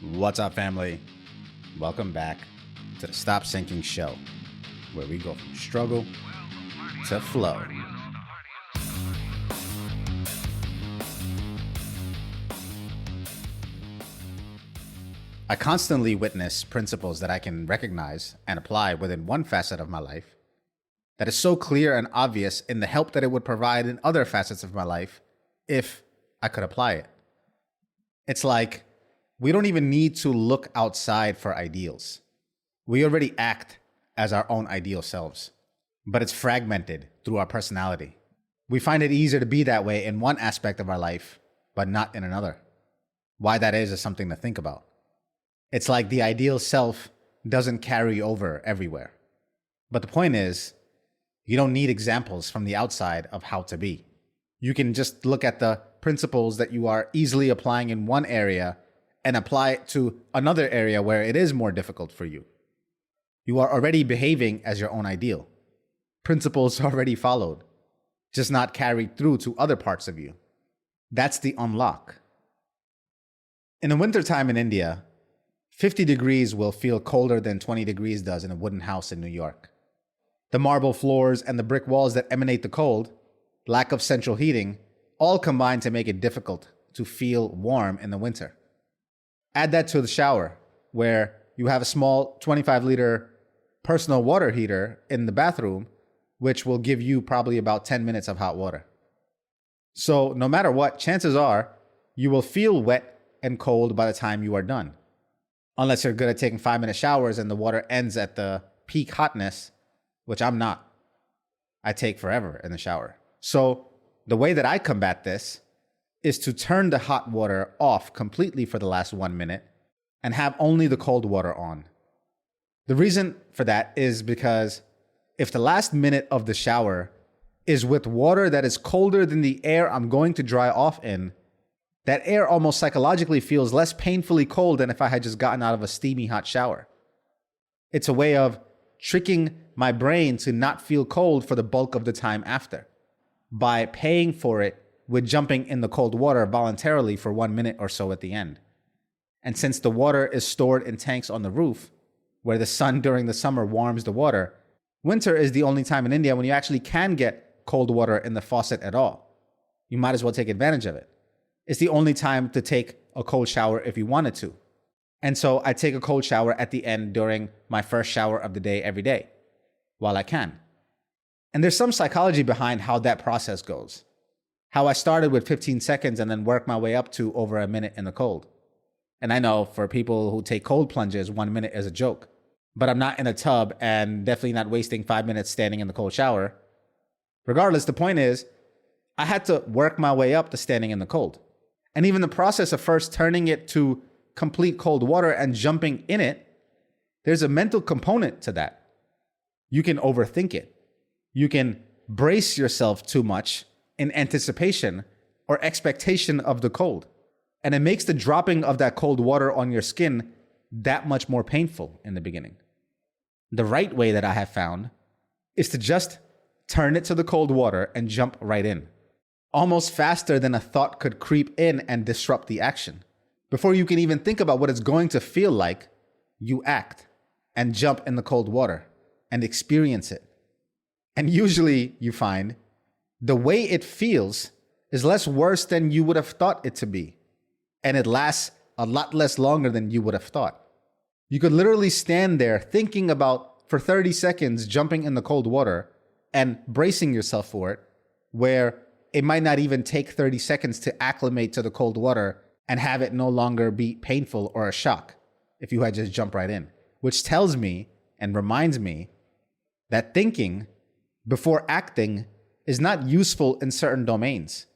What's up, family? Welcome back to the Stop Sinking Show, where we go from struggle to flow. I constantly witness principles that I can recognize and apply within one facet of my life that is so clear and obvious in the help that it would provide in other facets of my life if I could apply it. It's like we don't even need to look outside for ideals. We already act as our own ideal selves, but it's fragmented through our personality. We find it easier to be that way in one aspect of our life, but not in another. Why that is something to think about. It's like the ideal self doesn't carry over everywhere. But the point is, you don't need examples from the outside of how to be. You can just look at the principles that you are easily applying in one area and apply it to another area where it is more difficult for you. You are already behaving as your own ideal. Principles already followed, just not carried through to other parts of you. That's the unlock. In the wintertime in India, 50 degrees will feel colder than 20 degrees does in a wooden house in New York. The marble floors and the brick walls that emanate the cold, lack of central heating, all combine to make it difficult to feel warm in the winter. Add that to the shower, where you have a small 25-liter personal water heater in the bathroom, which will give you probably about 10 minutes of hot water. So no matter what, chances are you will feel wet and cold by the time you are done. Unless you're good at taking 5-minute showers and the water ends at the peak hotness, which I'm not. I take forever in the shower. So the way that I combat this is to turn the hot water off completely for the last 1 minute and have only the cold water on. The reason for that is because if the last minute of the shower is with water that is colder than the air I'm going to dry off in, that air almost psychologically feels less painfully cold than if I had just gotten out of a steamy hot shower. It's a way of tricking my brain to not feel cold for the bulk of the time after by paying for it with jumping in the cold water voluntarily for 1 minute or so at the end. And since the water is stored in tanks on the roof, where the sun during the summer warms the water, winter is the only time in India when you actually can get cold water in the faucet at all. You might as well take advantage of it. It's the only time to take a cold shower if you wanted to. And so I take a cold shower at the end during my first shower of the day every day, while I can. And there's some psychology behind how that process goes. How I started with 15 seconds and then worked my way up to over a minute in the cold. And I know for people who take cold plunges, 1 minute is a joke. But I'm not in a tub and definitely not wasting 5 minutes standing in the cold shower. Regardless, the point is, I had to work my way up to standing in the cold. And even the process of first turning it to complete cold water and jumping in it, there's a mental component to that. You can overthink it. You can brace yourself too much in anticipation or expectation of the cold. And it makes the dropping of that cold water on your skin that much more painful in the beginning. The right way that I have found is to just turn it to the cold water and jump right in. Almost faster than a thought could creep in and disrupt the action. Before you can even think about what it's going to feel like, you act and jump in the cold water and experience it. And usually you find the way it feels is less worse than you would have thought it to be. And it lasts a lot less longer than you would have thought. You could literally stand there thinking about, for 30 seconds, jumping in the cold water and bracing yourself for it, where it might not even take 30 seconds to acclimate to the cold water and have it no longer be painful or a shock if you had just jumped right in. Which tells me and reminds me that thinking before acting is not useful in certain domains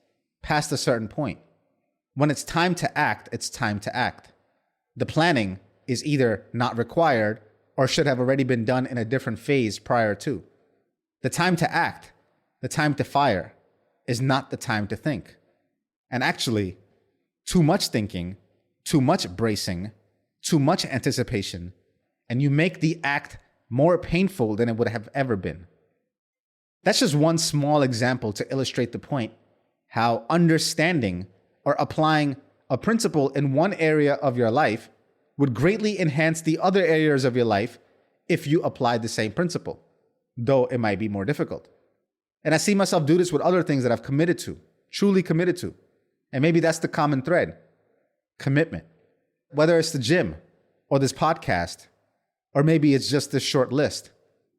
past a certain point. When it's time to act, it's time to act. The planning is either not required or should have already been done in a different phase prior to. The time to act, the time to fire, is not the time to think. And actually, too much thinking, too much bracing, too much anticipation, and you make the act more painful than it would have ever been. That's just one small example to illustrate the point how understanding or applying a principle in one area of your life would greatly enhance the other areas of your life if you applied the same principle, though it might be more difficult. And I see myself do this with other things that I've committed to, truly committed to. And maybe that's the common thread: commitment. Whether it's the gym or this podcast, or maybe it's just this short list.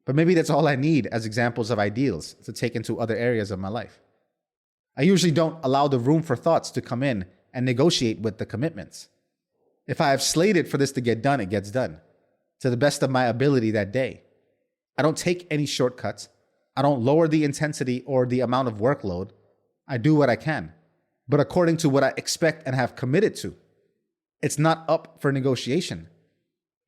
But maybe that's all I need as examples of ideals to take into other areas of my life. I usually don't allow the room for thoughts to come in and negotiate with the commitments. If I have slated for this to get done, it gets done to the best of my ability that day. I don't take any shortcuts. I don't lower the intensity or the amount of workload. I do what I can, but according to what I expect and have committed to. It's not up for negotiation.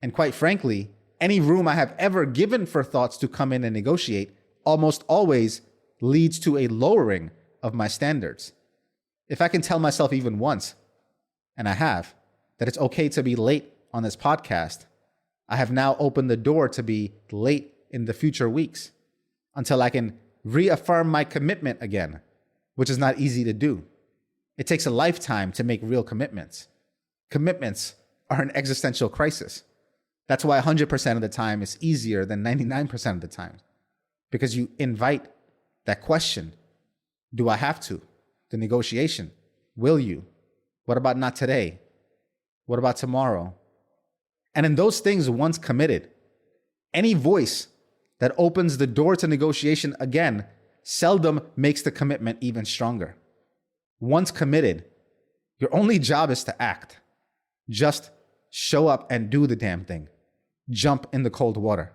And quite frankly, any room I have ever given for thoughts to come in and negotiate almost always leads to a lowering of my standards. If I can tell myself even once, and I have, that it's okay to be late on this podcast, I have now opened the door to be late in the future weeks until I can reaffirm my commitment again, which is not easy to do. It takes a lifetime to make real commitments. Commitments are an existential crisis. That's why 100% of the time is easier than 99% of the time, because you invite that question. Do I have to? The negotiation. Will you? What about not today? What about tomorrow? And in those things, once committed, any voice that opens the door to negotiation again seldom makes the commitment even stronger. Once committed, your only job is to act. Just show up and do the damn thing. Jump in the cold water.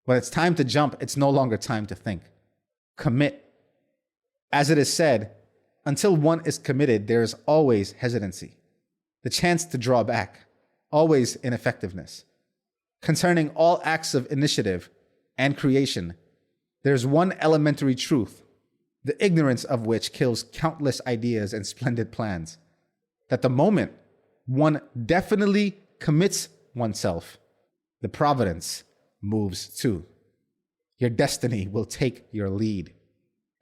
When it's time to jump, it's no longer time to think. Commit. As it is said, until one is committed, there is always hesitancy, the chance to draw back, always ineffectiveness. Concerning all acts of initiative and creation, there's one elementary truth, the ignorance of which kills countless ideas and splendid plans, that the moment one definitely commits oneself, the providence moves too. Your destiny will take your lead.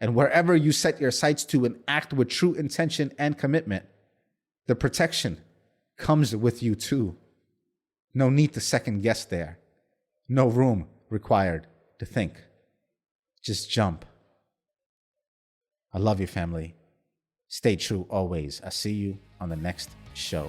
And wherever you set your sights to and act with true intention and commitment, the protection comes with you too. No need to second guess there. No room required to think. Just jump. I love you, family. Stay true always. I'll see you on the next show.